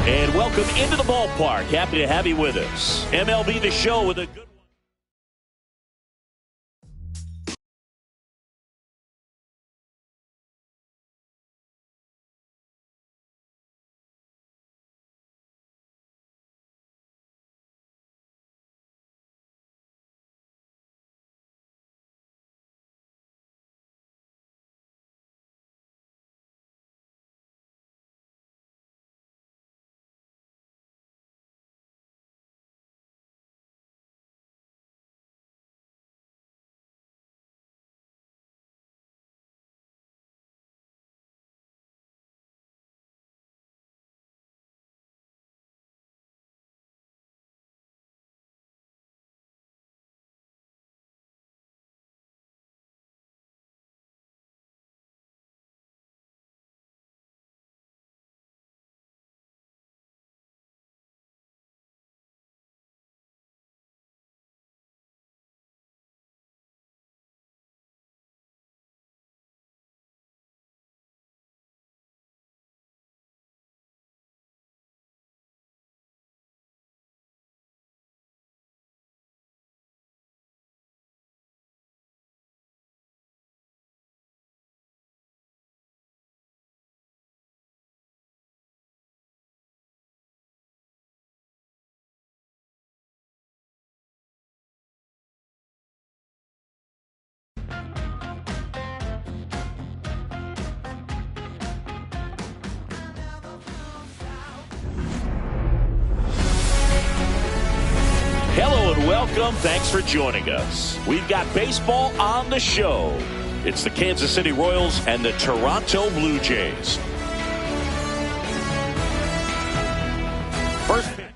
And welcome into the ballpark. Happy to have you with us. MLB The Show with a good one. Hello and welcome. Thanks for joining us. We've got baseball on the show. It's the Kansas City Royals and the Toronto Blue Jays. First pitch.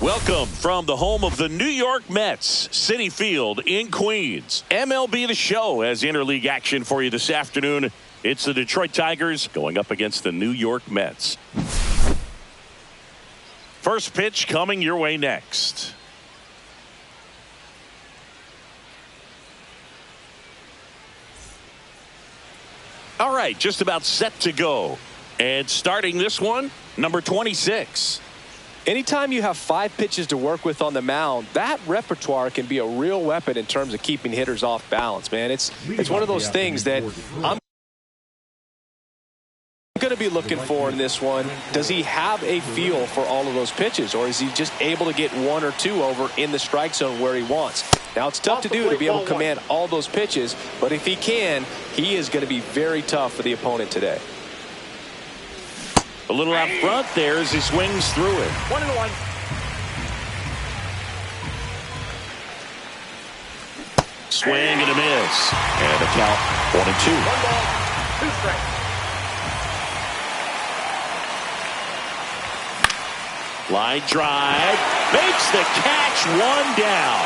Welcome from the home of the New York Mets, Citi Field in Queens. MLB The Show has interleague action for you this afternoon. It's the Detroit Tigers going up against the New York Mets. First pitch coming your way next. All right, just about set to go. And starting this one, number 26. Anytime you have 5 pitches to work with on the mound, that repertoire can be a real weapon in terms of keeping hitters off balance, man. It's one of those things that I'm going to be looking for in this one. Does he have a feel for all of those pitches, or is he just able to get 1 or 2 over in the strike zone where he wants? Now, it's tough to do to be able to command all those pitches, but if he can, he is going to be very tough for the opponent today. A little out front there as he swings through it. 1-1. Swing and a miss. And a count 1-2. 1 ball, 2 strikes. Line drive. Makes the catch, 1 down.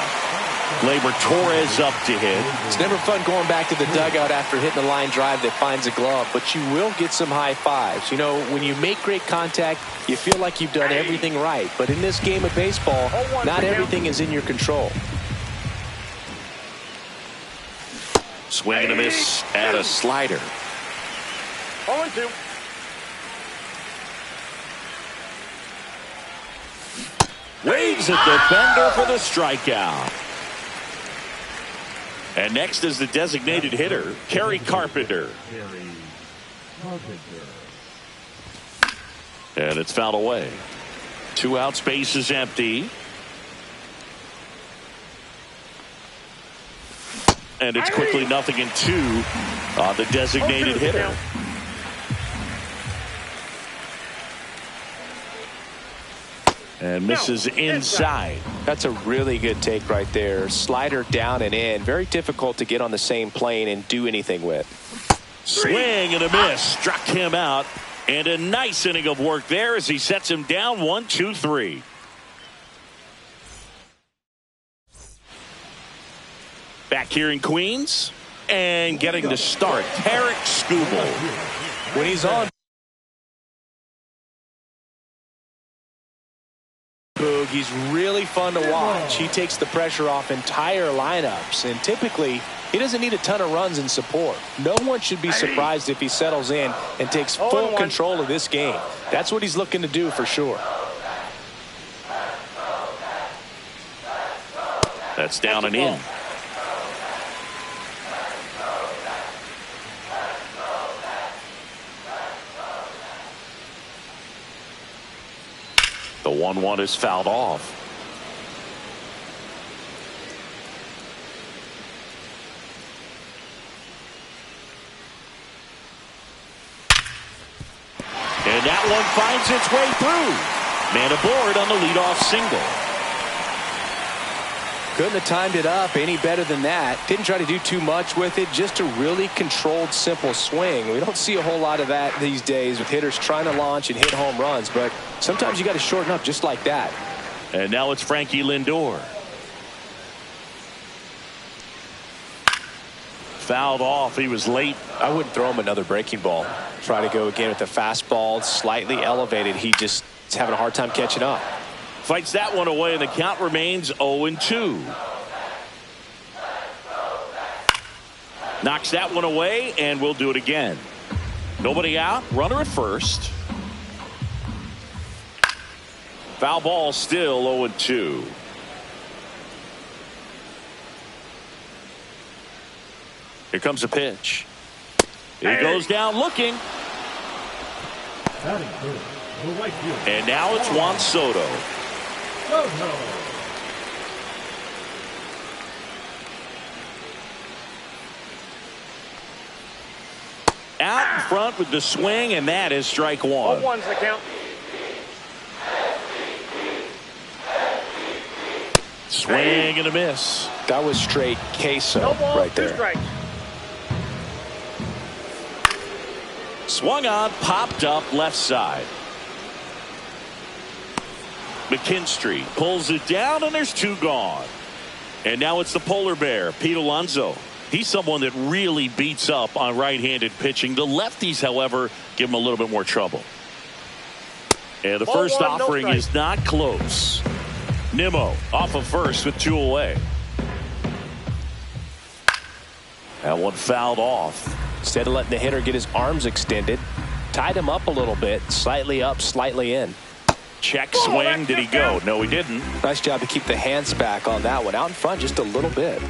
Gleyber Torres up to hit. It's never fun going back to the dugout after hitting a line drive that finds a glove, but you will get some high fives. You know, when you make great contact, you feel like you've done everything right. But in this game of baseball, not everything is in your control. Swing and a miss at a slider. 0-2. Waves a defender for the strikeout. And next is the designated hitter, Kerry Carpenter. And it's fouled away. 2 outs, base is empty. And it's quickly 0-2 on the designated hitter. And misses inside. That's a really good take right there. Slider down and in. Very difficult to get on the same plane and do anything with. Swing and a miss. Struck him out. And a nice inning of work there as he sets him down 1-2-3. Back here in Queens. And getting the start, Tarik Skubal. When he's on, he's really fun to watch. He takes the pressure off entire lineups, and typically he doesn't need a ton of runs in support. No one should be surprised if he settles in and takes full control of this game. That's what he's looking to do for sure. That's down and in. The 1-1 is fouled off. And that one finds its way through. Man aboard on the leadoff single. Couldn't have timed it up any better than that. Didn't try to do too much with it. Just a really controlled, simple swing. We don't see a whole lot of that these days with hitters trying to launch and hit home runs, but sometimes you got to shorten up just like that. And now it's Frankie Lindor. Fouled off. He was late. I wouldn't throw him another breaking ball. Try to go again with the fastball, slightly elevated. He just is having a hard time catching up. Fights that one away, and the count remains 0-2. Knocks that one away, and we'll do it again. Nobody out. Runner at first. Foul ball still 0-2. Here comes a pitch. He goes down looking. And now it's Juan Soto. Out in front with the swing, and that is strike 1. 0-1's the count. Swing and a miss. That was straight queso right there. 2 strikes. Swung on, popped up left side. McKinstry pulls it down, and there's two gone. And now it's the polar bear, Pete Alonso. He's someone that really beats up on right-handed pitching. The lefties, however, give him a little bit more trouble. And the first offering is not close. Nimmo off of first with two away. That one fouled off. Instead of letting the hitter get his arms extended, tied him up a little bit, slightly up, slightly in. Check swing. Did he go? No, he didn't. Nice job to keep the hands back on that one. Out in front just a little bit.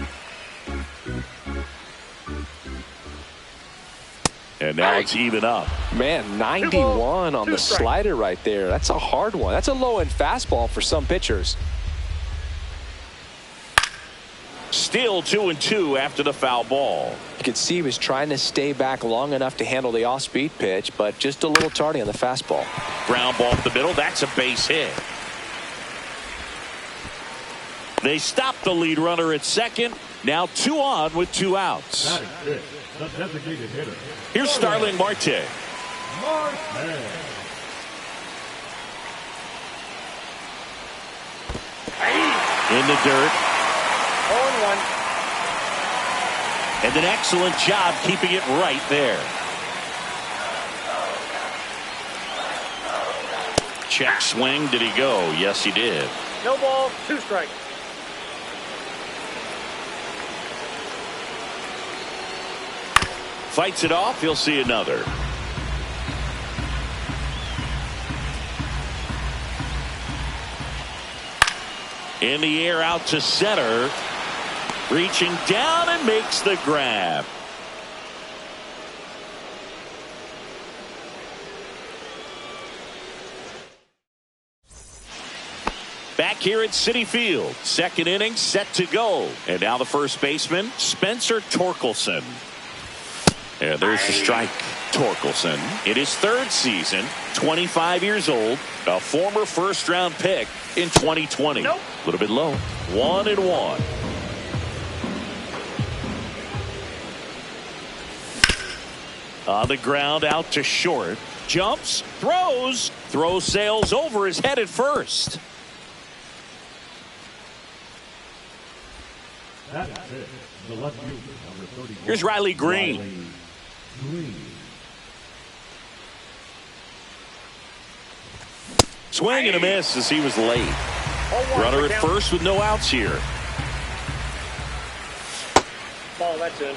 And now it's even up. Man, 91 on the slider right there. That's a hard one. That's a low-end fastball for some pitchers. Still 2-2 after the foul ball. You could see he was trying to stay back long enough to handle the off-speed pitch, but just a little tardy on the fastball. Ground ball up the middle. That's a base hit. They stop the lead runner at second. Now 2 on with 2 outs. The designated hitter. Here's Starling Marte. In the dirt. 0-1. And an excellent job keeping it right there. Check swing. Did he go? Yes, he did. No ball, 2 strikes. Fights it off. He'll see another. In the air out to center. Reaching down and makes the grab. Back here at Citi Field. Second inning set to go. And now the first baseman, Spencer Torkelson. And there's the strike. Torkelson in his 3rd season, 25 years old, a former first-round pick in 2020. A little bit low. 1-1. On the ground out to short. Jumps, throws, sails over his head at first. That is it. The left fielder, number 31. Here's Riley Green. Swing and a miss as he was late. Runner at first with no outs here. Ball, that's in.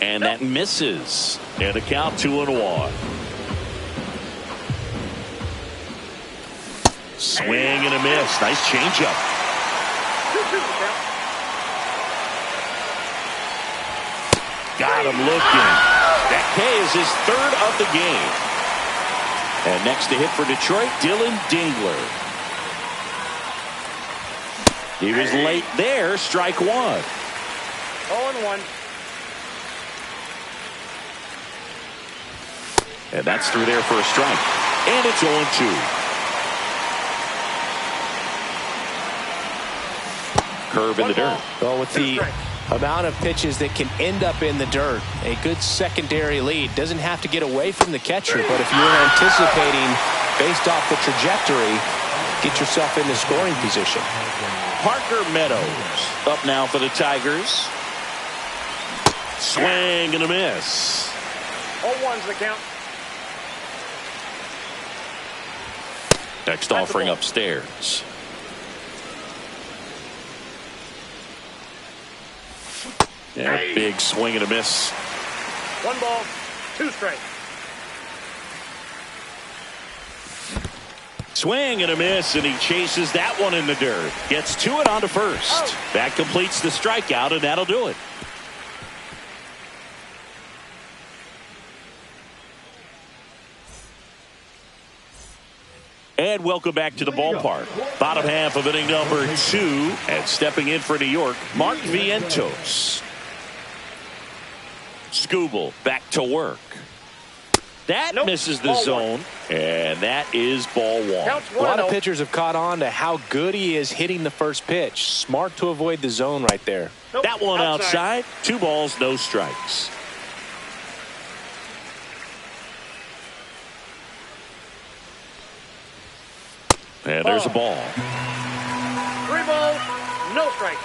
And that misses. And a count 2-1. Swing and a miss. Nice changeup. 2-2 the count. Got him looking. That K is his 3rd of the game. And next to hit for Detroit, Dylan Dingler. He was late there. Strike 1. 0-1. And that's through there for a strike. And it's 0-2. Curve in the dirt. Well, with the amount of pitches that can end up in the dirt, a good secondary lead. Doesn't have to get away from the catcher, but if you're anticipating based off the trajectory, get yourself into scoring position. Parker Meadows up now for the Tigers. Swing and a miss. 0-1's the count. Next offering upstairs. Yeah, big swing and a miss. 1 ball, 2 strikes. Swing and a miss, and he chases that one in the dirt. Gets to it onto first. That completes the strikeout, and that'll do it. And welcome back to the ballpark. Bottom half of inning number 2. And stepping in for New York, Mark Vientos. Skubal back to work. That misses the zone. And that is ball 1. A lot of pitchers have caught on to how good he is hitting the first pitch. Smart to avoid the zone right there. That one outside. 2 balls, no strikes. And there's a ball. 3 balls, no strikes.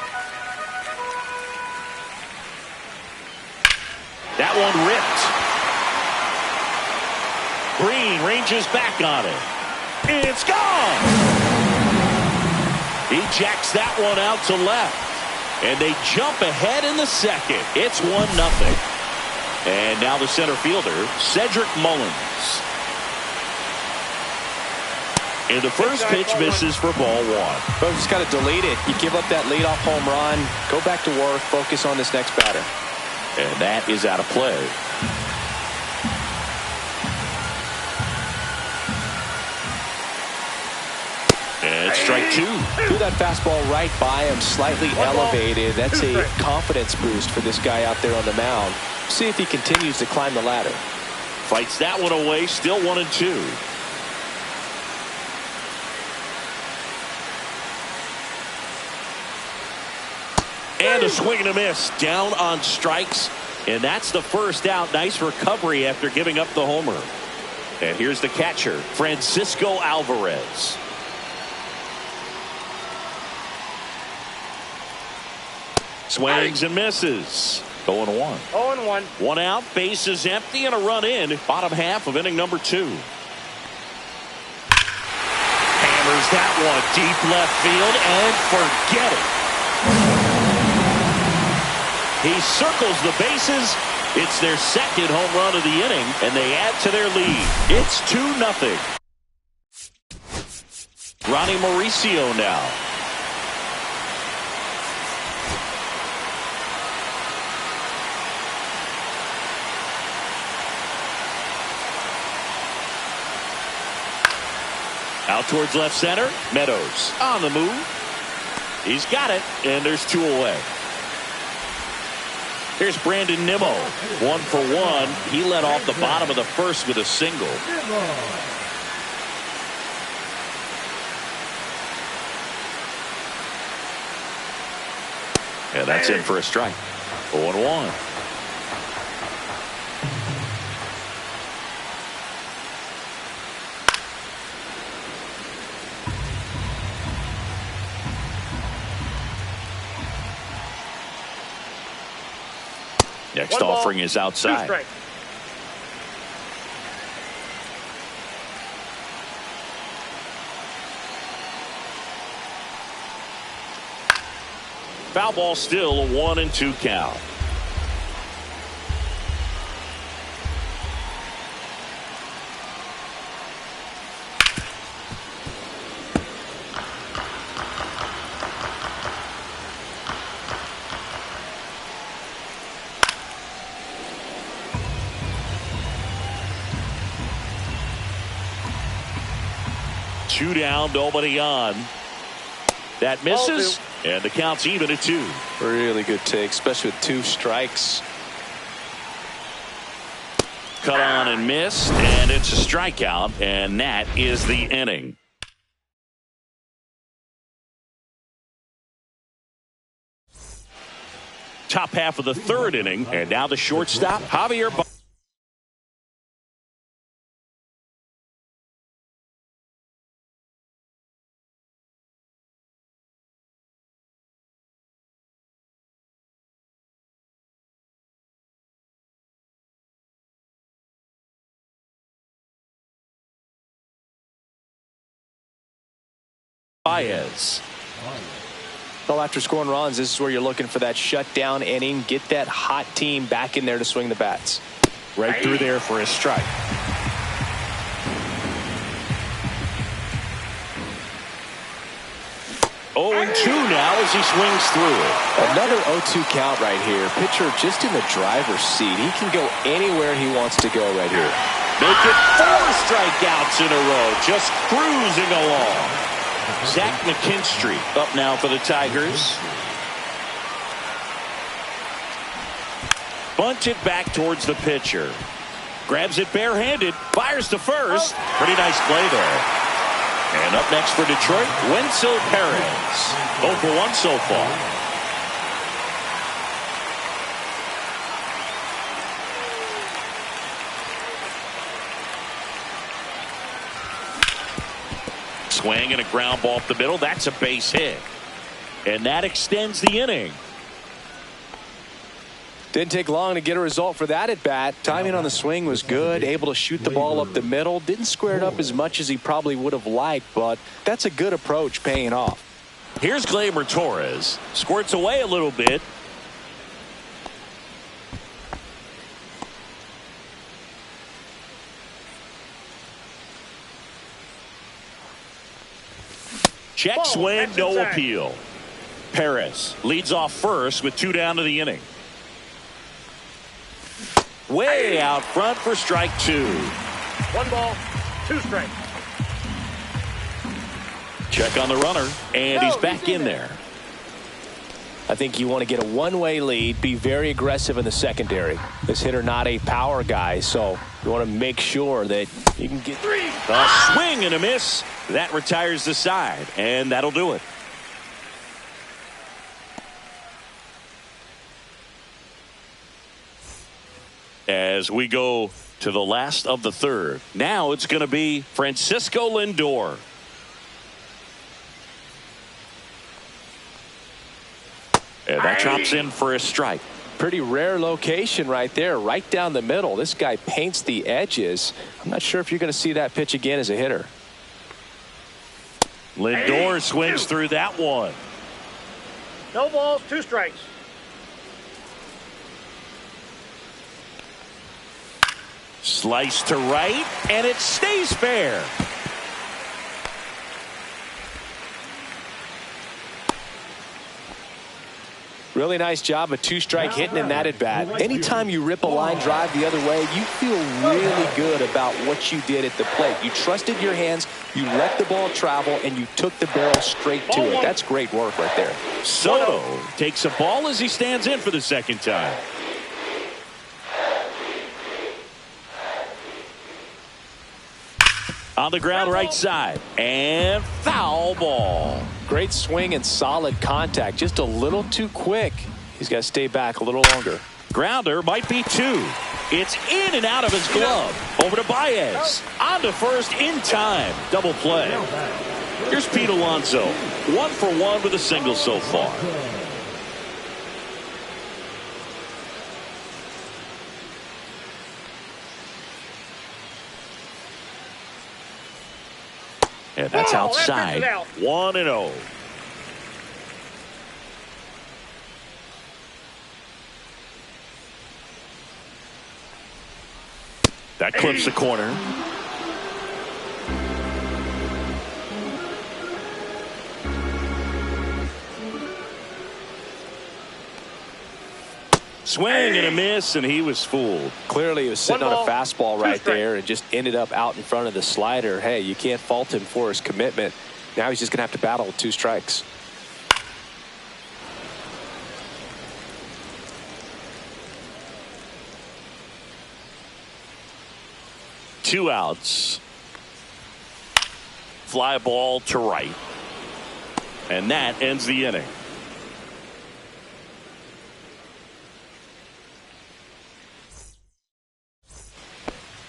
That one ripped. Green ranges back on it. It's gone. He jacks that one out to left. And they jump ahead in the second. It's 1-0. And now the center fielder, Cedric Mullins. And the first pitch misses for ball 1. But just got to delete it. You give up that leadoff home run. Go back to work. Focus on this next batter. And that is out of play. And strike 2. Threw that fastball right by him, slightly elevated. That's a confidence boost for this guy out there on the mound. See if he continues to climb the ladder. Fights that one away, still 1-2. And a swing and a miss, down on strikes. And that's the first out. Nice recovery after giving up the homer. And here's the catcher, Francisco Alvarez. Swings and misses. 0-1. 0-1. 1 out, base is empty, and a run in. Bottom half of inning number 2. Hammers that one deep left field, and forget it. He circles the bases. It's their second home run of the inning, and they add to their lead. It's 2-0. Ronnie Mauricio now. Out towards left center. Meadows on the move. He's got it, and there's 2 away. Here's Brandon Nimmo. 1 for 1. He led off the bottom of the first with a single. And that's in for a strike. 0-1. Next offering is outside. 2 strikes. Foul ball, still a 1-2 count. Two down, nobody on. That misses, and the count's even at 2. Really good take, especially with 2 strikes. Cut on and missed, and it's a strikeout, and that is the inning. Top half of the 3rd inning, and now the shortstop, Javier Baez. Well, after scoring runs, this is where you're looking for that shutdown inning. Get that hot team back in there to swing the bats. Right through there for a strike. Oh, 0-2 now as he swings through it. Another 0-2 count right here. Pitcher just in the driver's seat. He can go anywhere he wants to go right here. Make it 4 strikeouts in a row. Just cruising along. Zach McKinstry up now for the Tigers. Bunted back towards the pitcher. Grabs it barehanded. Fires to first. Pretty nice play there. And up next for Detroit, Wenzel Perez. 0 for 1 so far. Swing and a ground ball up the middle. That's a base hit. And that extends the inning. Didn't take long to get a result for that at bat. Timing on the swing was good. Able to shoot the ball up the middle. Didn't square it up as much as he probably would have liked, but that's a good approach paying off. Here's Gleyber Torres. Squirts away a little bit. Check swing, no appeal. Perez leads off first with 2 down to the inning. Way out front for strike 2. 1 ball, 2 strikes. Check on the runner, and he's back in there. I think you want to get a one-way lead, be very aggressive in the secondary. This hitter not a power guy, so you want to make sure that you can get a swing and a miss. That retires the side, and that'll do it. As we go to the last of the third, now it's going to be Francisco Lindor. And that drops in for a strike. Pretty rare location right there, right down the middle. This guy paints the edges. I'm not sure if you're going to see that pitch again as a hitter. Lindor swings through that one. No balls, 2 strikes. Slice to right, and it stays fair. Really nice job of 2-strike hitting in that at bat. Anytime you rip a line drive the other way, you feel really good about what you did at the plate. You trusted your hands, you let the ball travel, and you took the barrel straight to it. That's great work right there. Soto takes a ball as he stands in for the second time. On the ground right side, and foul ball. Great swing and solid contact, just a little too quick. He's got to stay back a little longer. Grounder might be 2. It's in and out of his glove. Over to Baez. On to first in time. Double play. Here's Pete Alonso. 1 for 1 with a single so far. And that's outside. 1-0. That clips the corner. Swing and a miss, and he was fooled. Clearly he was sitting on a fastball right there and just ended up out in front of the slider. Hey, you can't fault him for his commitment. Now he's just going to have to battle with 2 strikes. Two outs. Fly ball to right. And that ends the inning.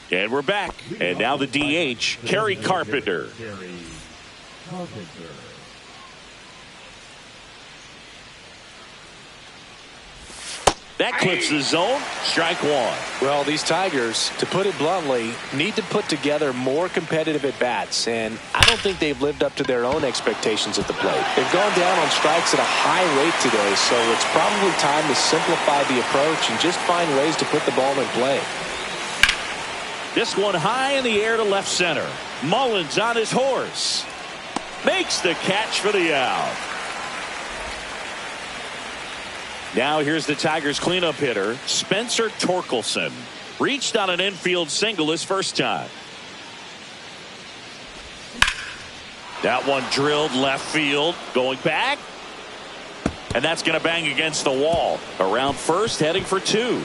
And we're back. And now the DH, Kerry Carpenter. That clips the zone. Strike 1. Well, these Tigers, to put it bluntly, need to put together more competitive at-bats, and I don't think they've lived up to their own expectations at the plate. They've gone down on strikes at a high rate today, so it's probably time to simplify the approach and just find ways to put the ball in play. This one high in the air to left center. Mullins on his horse. Makes the catch for the out. Now here's the Tigers cleanup hitter, Spencer Torkelson. Reached on an infield single his first time. That one drilled left field. Going back. And that's going to bang against the wall. Around first, heading for 2.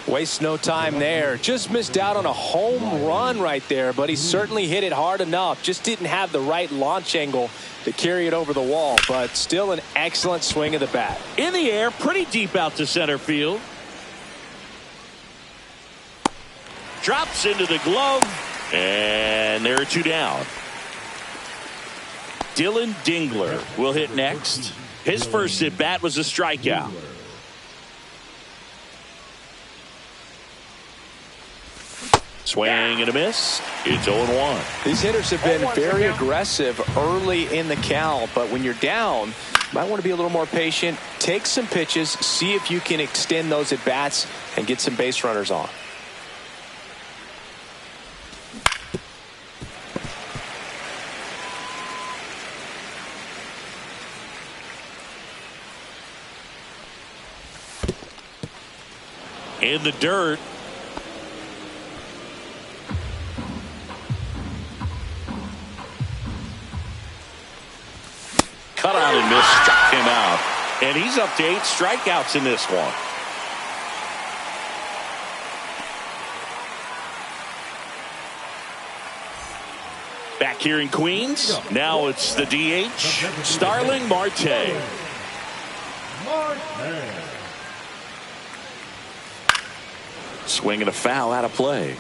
Wastes no time there. Just missed out on a home run right there, but he certainly hit it hard enough. Just didn't have the right launch angle to carry it over the wall, but still an excellent swing of the bat. In the air, pretty deep out to center field. drops into the glove, and there are two down. Dylan Dingler will hit next. His first at bat was a strikeout. Swing and a miss. It's 0-1. These hitters have been very aggressive early in the count, but when you're down, you might want to be a little more patient. Take some pitches, see if you can extend those at bats and get some base runners on. In the dirt. Cut out and missed, struck him out. And he's up to 8 strikeouts in this one. Back here in Queens, now it's the DH, Starling Marte. Swing and a foul out of play.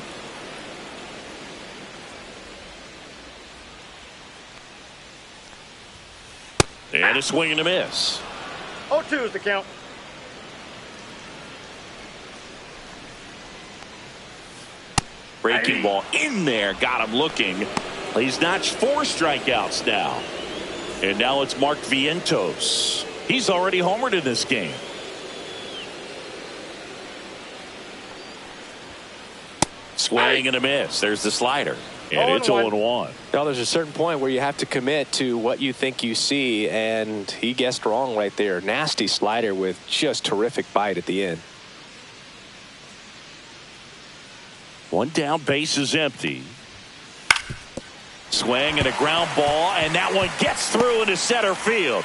And a swing and a miss. 0-2 is the count. Breaking ball in there. Got him looking. He's notched 4 strikeouts now. And now it's Mark Vientos. He's already homered in this game. Swing and a miss. There's the slider. And it's 0-1. Now there's a certain point where you have to commit to what you think you see, and he guessed wrong right there. Nasty slider with just terrific bite at the end. One down, base is empty. Swing and a ground ball, and that one gets through into center field.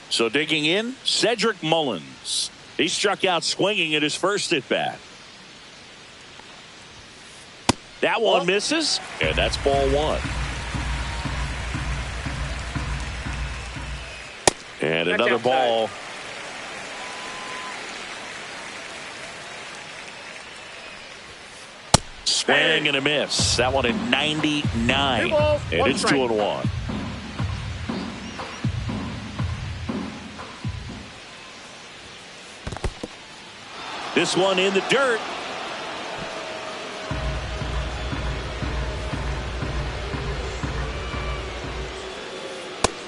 So digging in, Cedric Mullins. He struck out swinging at his first at bat. That one misses, and that's ball 1. And another ball. Swing and a miss. That one at 99. And it's 2-1. This one in the dirt.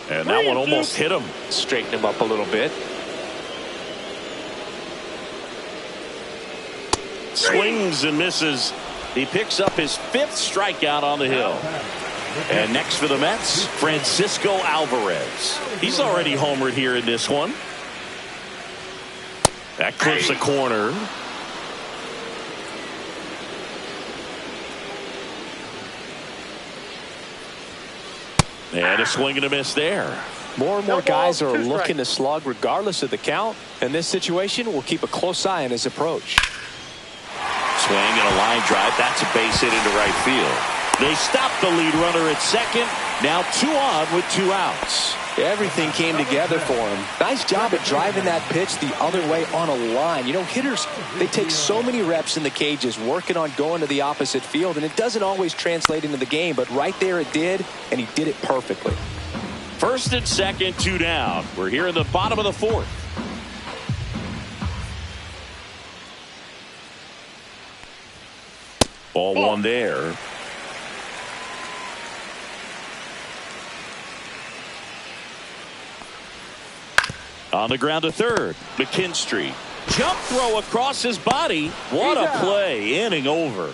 And that one almost hit him. Straighten him up a little bit. Swings and misses. He picks up his 5th strikeout on the hill. And next for the Mets, Francisco Alvarez. He's already homered here in this one. That clips a corner. And a swing and a miss there. More and more guys are looking to slug regardless of the count. In this situation, we'll keep a close eye on his approach. Swing and a line drive. That's a base hit into right field. They stop the lead runner at second. Now 2 on with 2 outs. Everything came together for him. Nice job at driving that pitch the other way on a line. You know, hitters, they take so many reps in the cages working on going to the opposite field, and it doesn't always translate into the game, but right there it did, and he did it perfectly. First and second, 2 down. We're here in the bottom of the 4th. Ball 1 there. On the ground to third, McKinstry. Jump throw across his body. What a play. Inning over.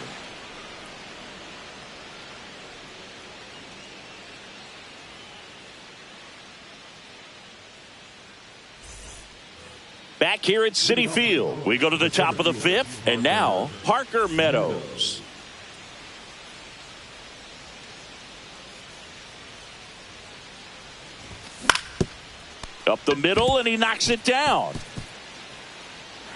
Back here at Citi Field, we go to the top of the 5th, and now Parker Meadows. Up the middle, and he knocks it down.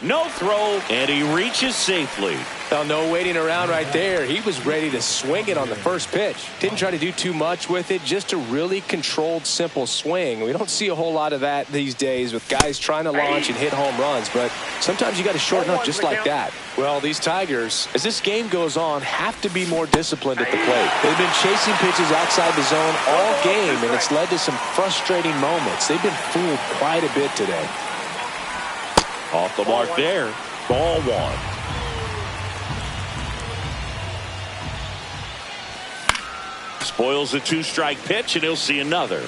No throw, and he reaches safely. Well, no waiting around right there. He was ready to swing it on the first pitch. Didn't try to do too much with it, just a really controlled, simple swing. We don't see a whole lot of that these days with guys trying to launch and hit home runs, but sometimes you got to shorten up just like that. Well, these Tigers, as this game goes on, have to be more disciplined at the plate. They've been chasing pitches outside the zone all game, and it's led to some frustrating moments. They've been fooled quite a bit today. Off the mark there. Ball one. Spoils a two-strike pitch, and he'll see another.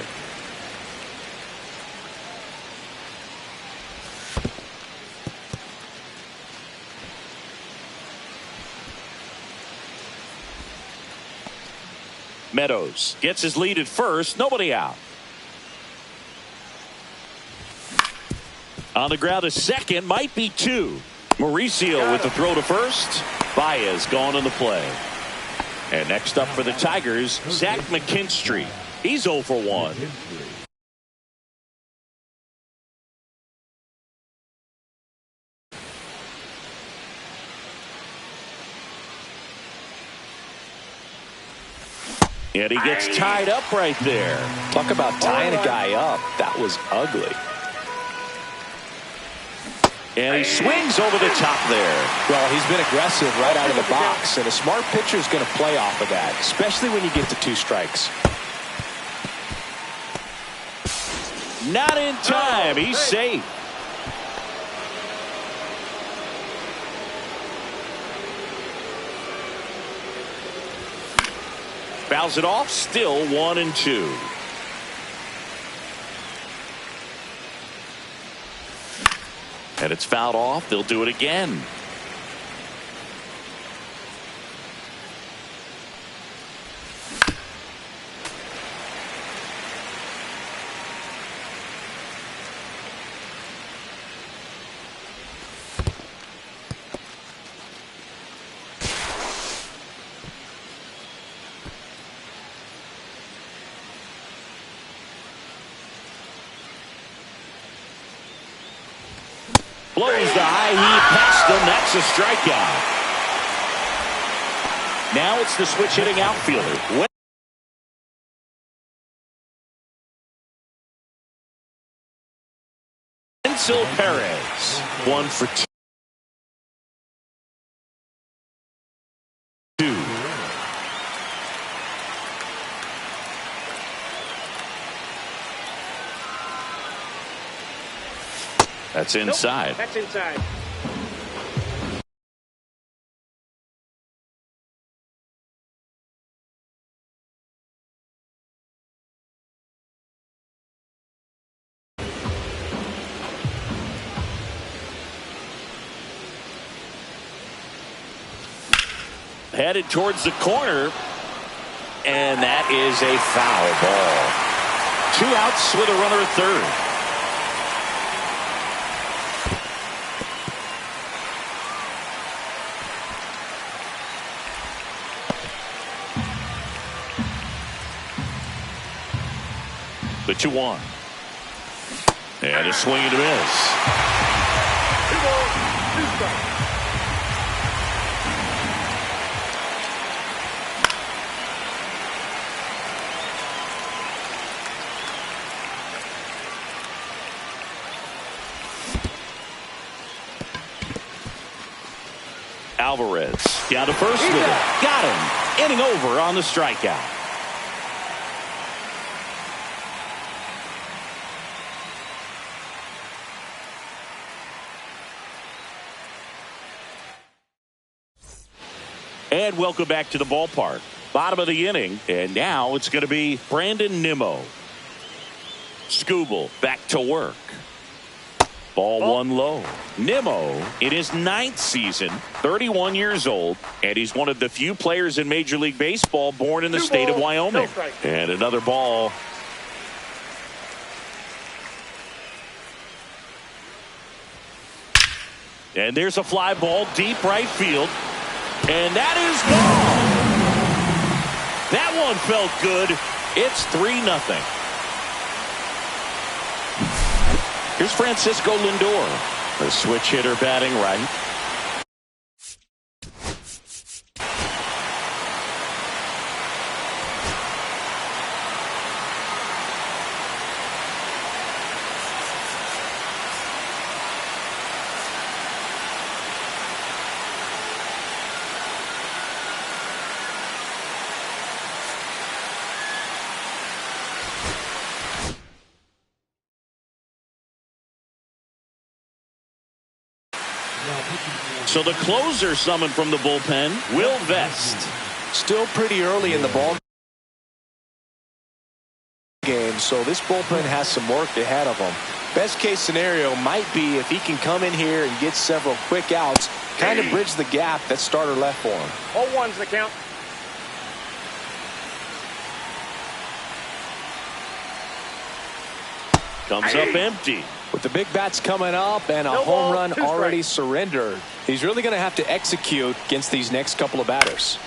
Meadows gets his lead at first. Nobody out. On the ground, a second, might be two. Mauricio with the throw to first. Baez gone in the play. And next up for the Tigers, Zach McKinstry. He's 0 for 1. And he gets tied up right there. Talk about tying a guy up. That was ugly. And he swings over the top there. Well, he's been aggressive right out of the box, and a smart pitcher is going to play off of that, especially when you get to 2 strikes. Not in time. He's safe. Fouls it off. Still 1-2. And it's fouled off. They'll do it again. Blows the high heat past him. That's a strikeout. Now it's the switch hitting outfielder. Wenzel Perez. 1 for 2. That's inside. Nope, that's inside. Headed towards the corner. And that is a foul ball. 2 outs with a runner at third. The 2-1. And a swing and a miss. 2 balls, 2 strikes. Alvarez down to first with it. Got him. Inning over on the strikeout. And welcome back to the ballpark. Bottom of the inning. And now it's going to be Brandon Nimmo. Skubal back to work. Ball 1 low. Nimmo in his 9th season, 31 years old, and he's one of the few players in Major League Baseball born in the state of Wyoming. And another ball. And there's a fly ball deep right field. And that is gone. That one felt good. It's 3-0. Here's Francisco Lindor, the switch hitter batting right. So the closer summoned from the bullpen, Will Vest. Still pretty early in the ball game, so this bullpen has some work ahead of them. Best case scenario might be if he can come in here and get several quick outs, kind of bridge the gap that starter left for him. 0-1's the count. Comes up empty. With the big bats coming up and a No home ball, run 2 already strikes. surrendered, he's really going to have to execute against these next couple of batters.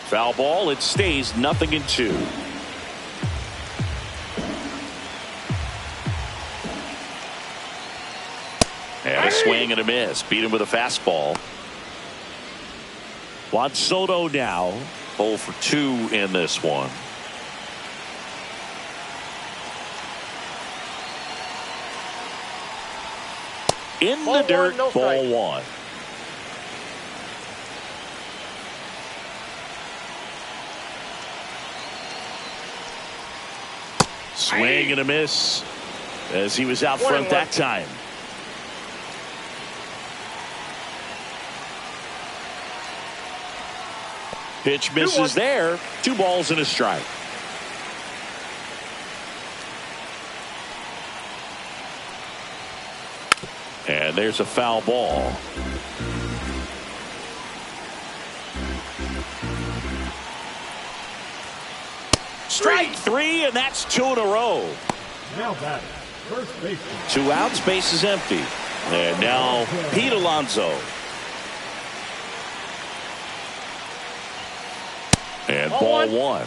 Foul ball. It stays 0-2. And a swing and a miss. Beat him with a fastball. Juan Soto now 0 for 2 in this one. In the Ball dirt, one, no ball strike. 1. Swing and a miss as he was out 1-1. front that time. Pitch misses 2-1. there. 2 balls and a strike. And there's a foul ball. Strike 3, and that's 2 in a row. Now batting, first baseman. 2 outs, base is empty. And now Pete Alonso. And ball 1.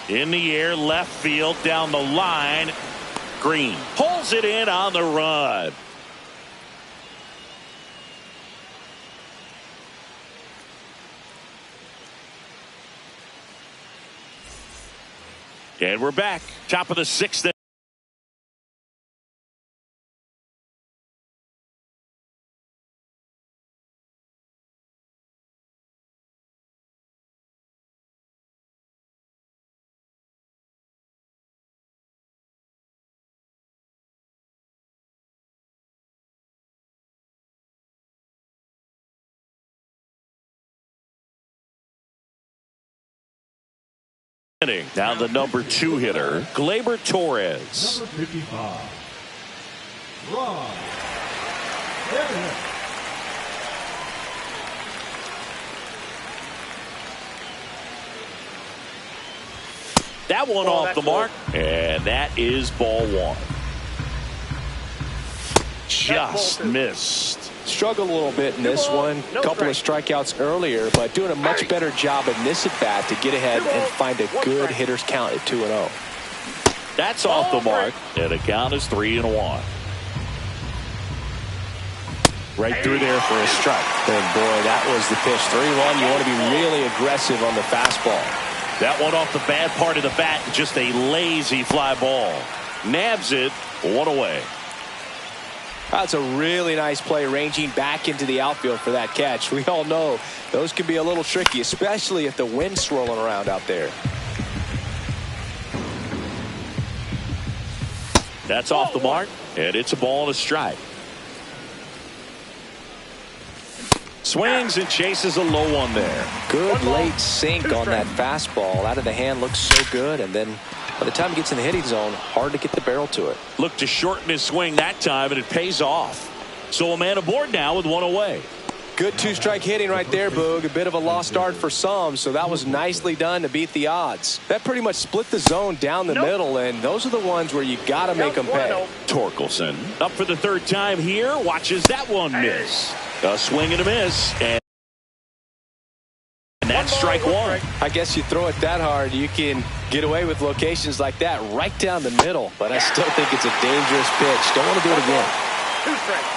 In the air, left field, down the line. Green pulls it in on the run. And we're back. Top of the 6th. Now the number 2 hitter, Gleyber Torres. Number 55. Ron. Everett. That one off the mark, and that is ball 1. Just missed. Struggled a little bit in this one. No Couple of strikeouts earlier, but doing a much better job in this at bat to get ahead and find a good hitter's count at 2-0. That's off the mark, and the count is 3-1. Right through there for a strike. And boy, that was the pitch. 3-1. You want to be really aggressive on the fastball. That one off the bad part of the bat, just a lazy fly ball. Nabs it, 1 away. That's a really nice play, ranging back into the outfield for that catch. We all know those can be a little tricky, especially if the wind's swirling around out there. That's off the mark, and it's a ball and a strike. Swings and chases a low one there. Good late sink on that fastball. Out of the hand, looks so good, and then by the time it gets in the hitting zone, hard to get the barrel to it. Looked to shorten his swing that time, and it pays off. So a man aboard now with 1 away. Good 2-strike hitting right there, Boog. A bit of a lost start for some, so that was nicely done to beat the odds. That pretty much split the zone down the middle, and those are the ones where you got to make them pay. Torkelson up for the 3rd time here. Watches that one miss. A swing and a miss, and that's strike 1. I guess you throw it that hard, you can get away with locations like that right down the middle, but I still think it's a dangerous pitch. Don't want to do it again. 2 strikes.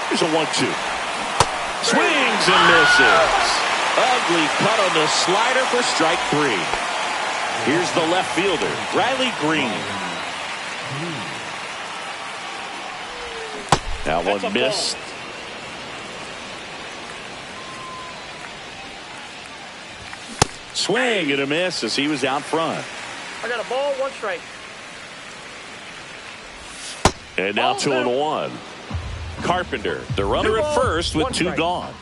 Here's a 1-2. Swings and misses. Ugly cut on the slider for strike 3. Here's the left fielder, Riley Green. That one missed. Swing and a miss as he was out front. I got a ball, 1 strike. And now 2-1. Carpenter, the runner at first with 2 gone.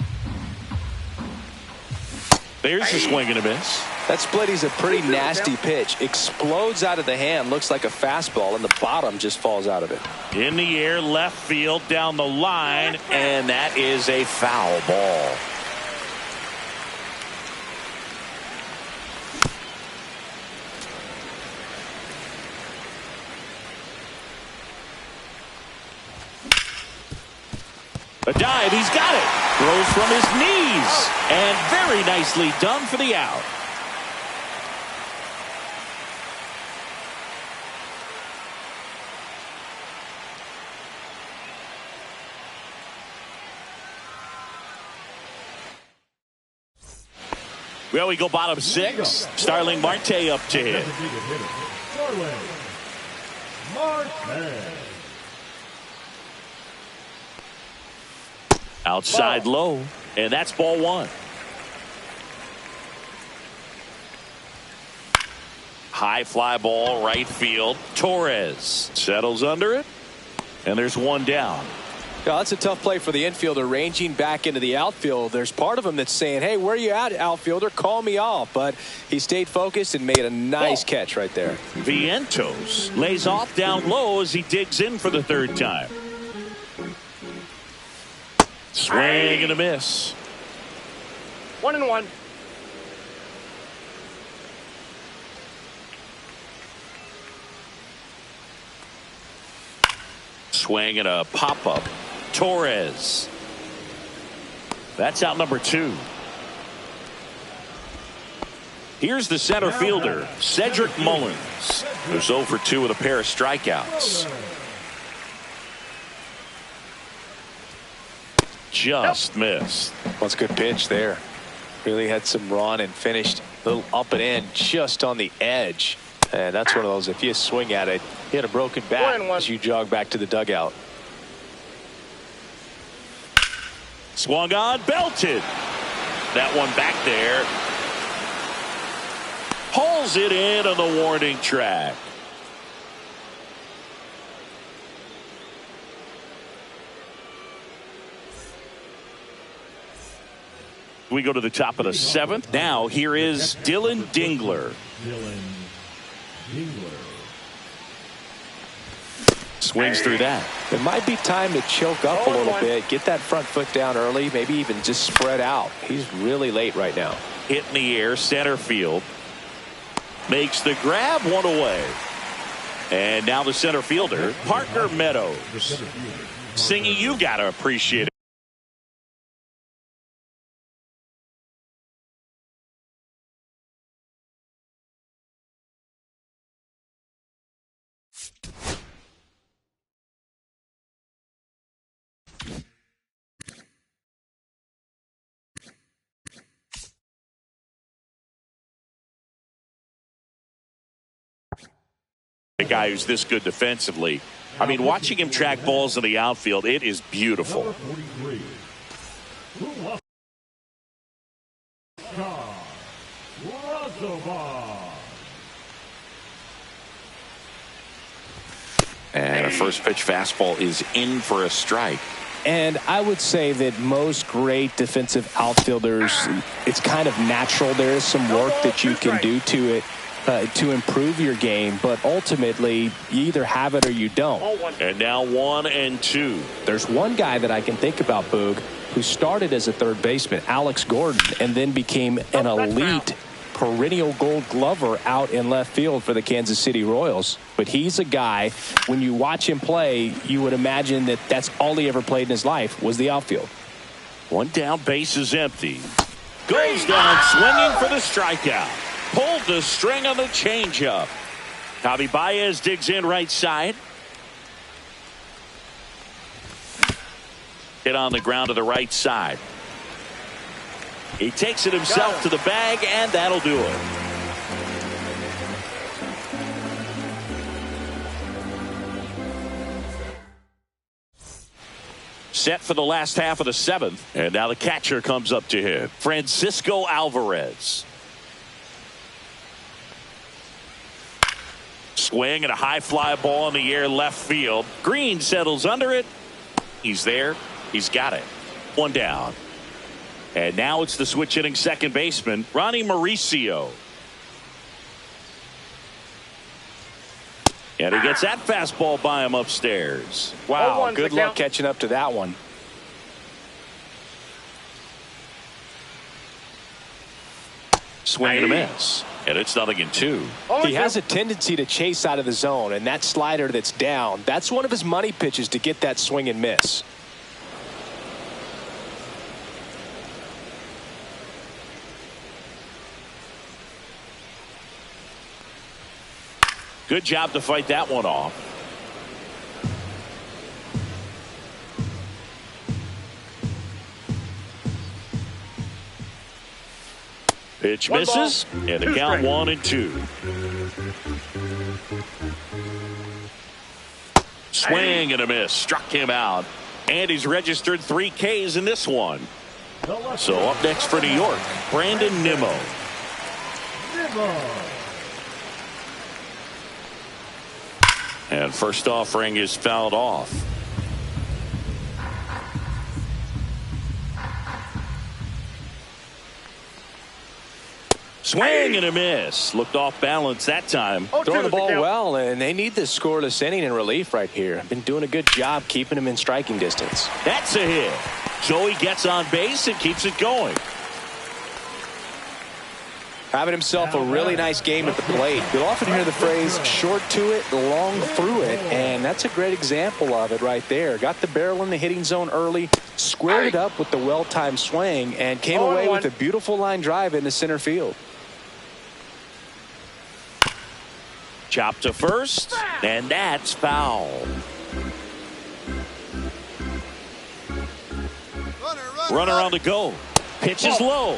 There's a swing and a miss. That splitty's a pretty nasty pitch. Explodes out of the hand, looks like a fastball, and the bottom just falls out of it. In the air, left field, down the line, and that is a foul ball. A dive, he's got it. Throws from his knees, and very nicely done for the out. Well, we go bottom 6. Starling Marte up to hit. Outside low, and that's ball 1. High fly ball, right field. Torres settles under it, and there's 1 down. Yeah, that's a tough play for the infielder, ranging back into the outfield. There's part of him that's saying, hey, where are you at, outfielder? Call me off. But he stayed focused and made a nice catch right there. Vientos lays off down low as he digs in for the 3rd time. Swing and a miss. 1-1. Swing and a pop-up. Torres. That's out number 2. Here's the center fielder, Cedric Mullins, who's 0 for 2 with a pair of strikeouts. Just missed. Well, it's a good pitch there. Really had some run and finished a little up and in just on the edge. And that's one of those, if you swing at it, you had a broken bat as you jog back to the dugout. Swung on, belted. That one back there. Pulls it in on the warning track. We go to the top of the 7th. Now here is Dylan Dingler. Swings through that. It might be time to choke up a little bit, get that front foot down early, maybe even just spread out. He's really late right now. Hit in the air, center field. Makes the grab, 1 away. And now the center fielder, Parker Meadows. Singy, you got to appreciate it. A guy who's this good defensively. I mean, watching him track balls in the outfield, it is beautiful. And a first pitch fastball is in for a strike. And I would say that most great defensive outfielders, it's kind of natural. There is some work that you can do to it to improve your game, but ultimately you either have it or you don't. And now 1-2. There's one guy that I can think about, Boog, who started as a third baseman, Alex Gordon, and then became an elite perennial Gold Glover out in left field for the Kansas City Royals. But he's a guy, when you watch him play, you would imagine that that's all he ever played in his life was the outfield. 1 down, base is empty. Goes down swinging for the strikeout. Pulled the string on the changeup. Javi Baez digs in right side. Hit on the ground to the right side. He takes it himself to the bag, and that'll do it. Set for the last half of the 7th, and now the catcher comes up to him, Francisco Alvarez. Swing and a high fly ball in the air left field. Green settles under it. He's there. He's got it. One down. And now it's the switch hitting second baseman, Ronnie Mauricio. And he gets that fastball by him upstairs. Wow, good luck catching up to that one. Swing and a miss. And it's 0-2. He has a tendency to chase out of the zone, and that slider that's down, that's one of his money pitches to get that swing and miss. Good job to fight that one off. Pitch misses, and the count 1-2. Swing and a miss. Struck him out. And he's registered 3 Ks in this one. So up next for New York, Brandon Nimmo. And first offering is fouled off. Swing and a miss. Looked off balance that time. Throwing the ball well, and they need this scoreless inning in relief right here. Been doing a good job keeping him in striking distance. That's a hit. So he gets on base and keeps it going. Having himself a really nice game at the plate. You'll often hear the phrase short to it, long through it, and that's a great example of it right there. Got the barrel in the hitting zone early, squared it up with the well-timed swing, and came away with a beautiful line drive into center field. Chop to first, and that's foul. Runner on the go. Pitch is low.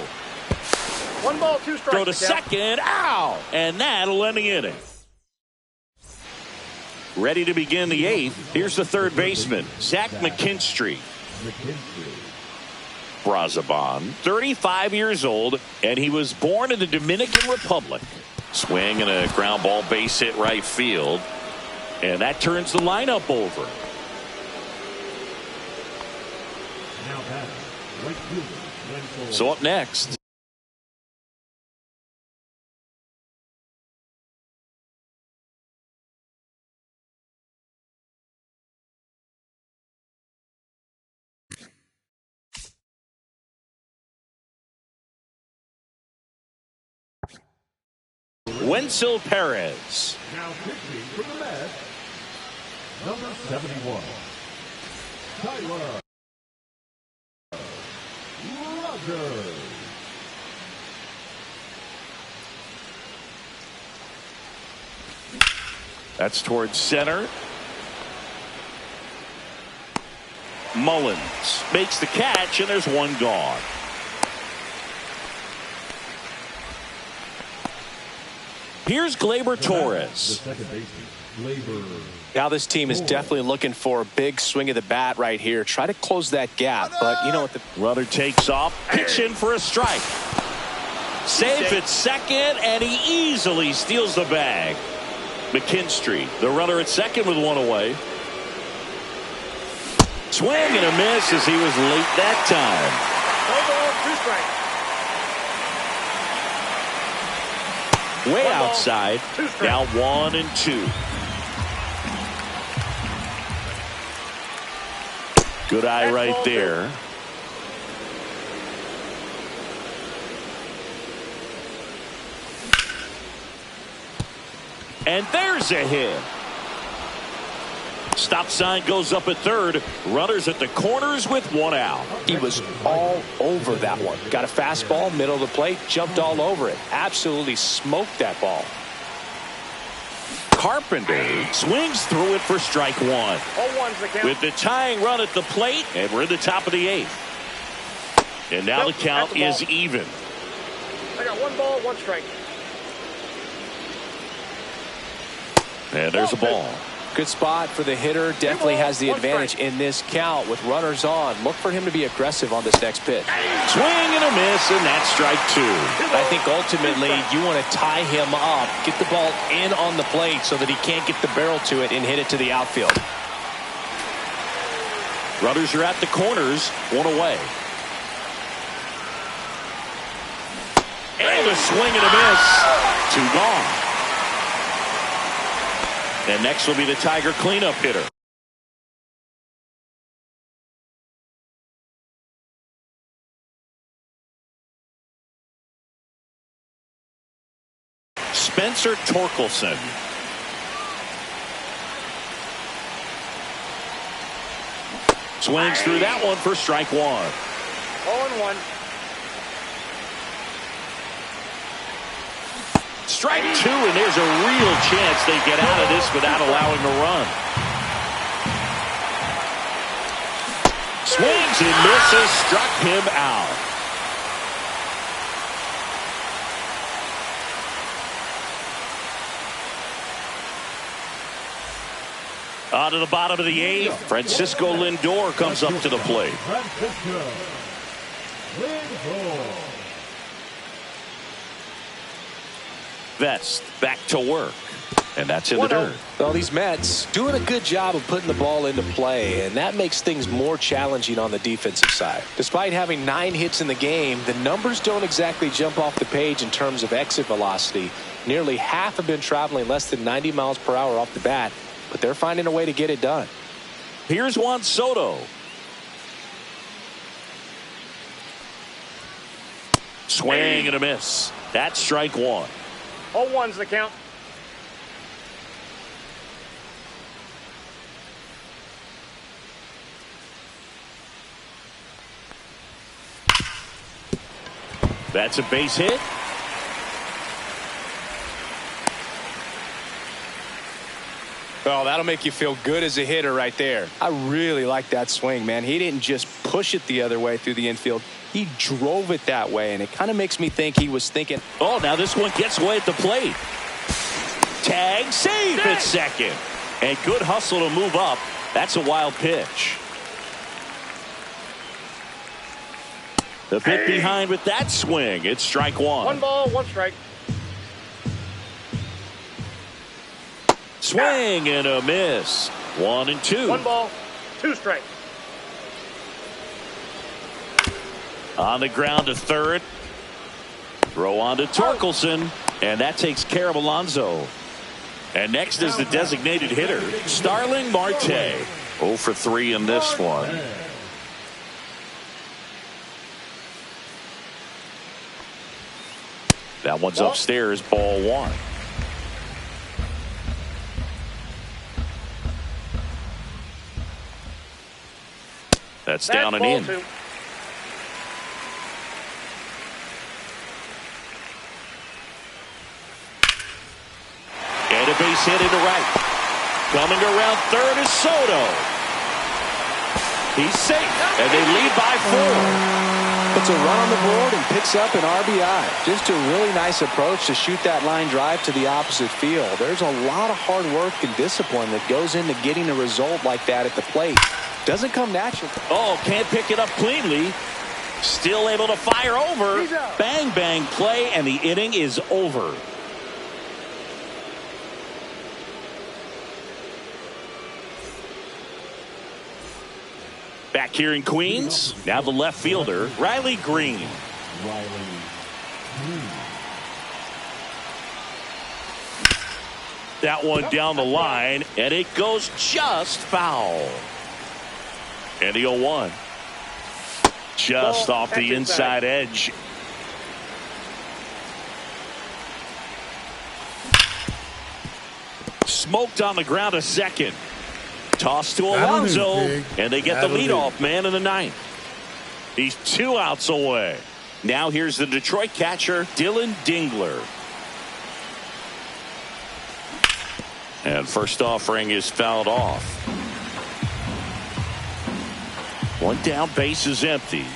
1 ball, 2 strikes. Throw to second. Ow! And that'll end the inning. Ready to begin the 8th. Here's the third baseman, Zach McKinstry. Brazaban, 35 years old, and he was born in the Dominican Republic. Swing and a ground ball base hit right field. And that turns the lineup over. So up next. Wenzel Perez. Now pitching for the Mets, number 71, Tyler Rogers. That's towards center. Mullins makes the catch, and there's one gone. Here's Gleyber Torres. Now this team is definitely looking for a big swing of the bat right here. Try to close that gap, but you know what? The runner takes off, pitch in for a strike. Safe at second, and he easily steals the bag. McKinstry, the runner at second with one away. Swing and a miss as he was late that time. 1 ball, 2 strikes. Way outside. Now 1-2. Good eye right there. And there's a hit. Stop sign goes up at third. Runners at the corners with 1 out. He was all over that one. Got a fastball, middle of the plate, jumped all over it. Absolutely smoked that ball. Carpenter swings through it for strike 1. 0-1's the count. With the tying run at the plate, and we're in the top of the 8th. And now the count is even. I got 1 ball, 1 strike. And there's a ball. Good spot for the hitter. Definitely has the advantage in this count with runners on. Look for him to be aggressive on this next pitch. Swing and a miss, and that's strike two. I think ultimately you want to tie him up, get the ball in on the plate so that he can't get the barrel to it and hit it to the outfield. Runners are at the corners, one away. And a swing and a miss. Two gone. And next will be the Tiger cleanup hitter. Spencer Torkelson. Swings through that one for strike one. 0-1. Strike two, and there's a real chance they get out of this without allowing a run. Swings and misses, struck him out. On to the bottom of the eighth, Francisco Lindor comes up to the plate. Francisco Lindor. Vest back to work, and that's in the dirt. Well, these Mets doing a good job of putting the ball into play, and that makes things more challenging on the defensive side. Despite having 9 hits in the game, the numbers don't exactly jump off the page in terms of exit velocity. Nearly half have been traveling less than 90 miles per hour off the bat, but they're finding a way to get it done. Here's Juan Soto. Swing and a miss. That's strike one. 0-1's the count. That's a base hit. Oh, that'll make you feel good as a hitter right there. I really like that swing, man. He didn't just push it the other way through the infield. He drove it that way, and it kind of makes me think he was thinking, oh, now this one gets away at the plate. Tag, save at second. And good hustle to move up. That's a wild pitch. The bit behind with that swing. It's strike one. 1 ball, 1 strike. Swing and a miss. 1 and 2. 1 ball, 2 strikes. On the ground to third. Throw on to Torkelson. And that takes care of Alonso. And next is the designated hitter, Starling Marte. 0 for 3 in this one. That one's upstairs, ball 1. That's down and in. 2. And a base hit into right. Coming around third is Soto. He's safe, and they lead by 4. puts a run on the board and picks up an RBI. Just a really nice approach to shoot that line drive to the opposite field. There's a lot of hard work and discipline that goes into getting a result like that at the plate. Doesn't come naturally. Oh, can't pick it up cleanly. Still able to fire over. Bang, bang play, and the inning is over. Back here in Queens, now the left fielder, Riley Green. That one down the line, and it goes just foul. And the 0-1. Just off the inside edge. Smoked on the ground a second. Toss to Alonso, and they get the leadoff man in the ninth. He's 2 outs away. Now here's the Detroit catcher, Dylan Dingler. And first offering is fouled off. One down, base is empty.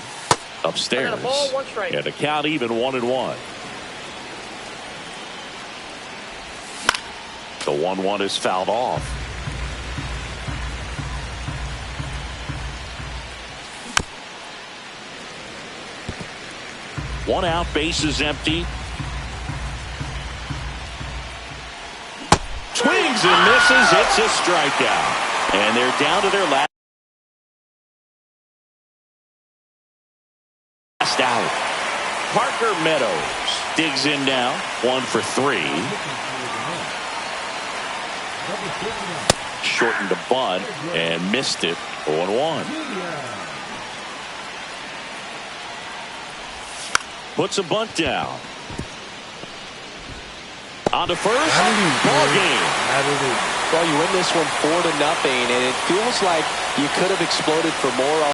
Upstairs. I got a ball, 1 strike. And a count even 1-1. The 1-1 is fouled off. One out, bases empty. Swings and misses. It's a strikeout. And they're down to their last out. Parker Meadows digs in now. 1 for 3. Shortened a bunt and missed it. 0-1. Puts a bunt down. On to first. Ball game. Well, you win this one 4-0, and it feels like you could have exploded for more.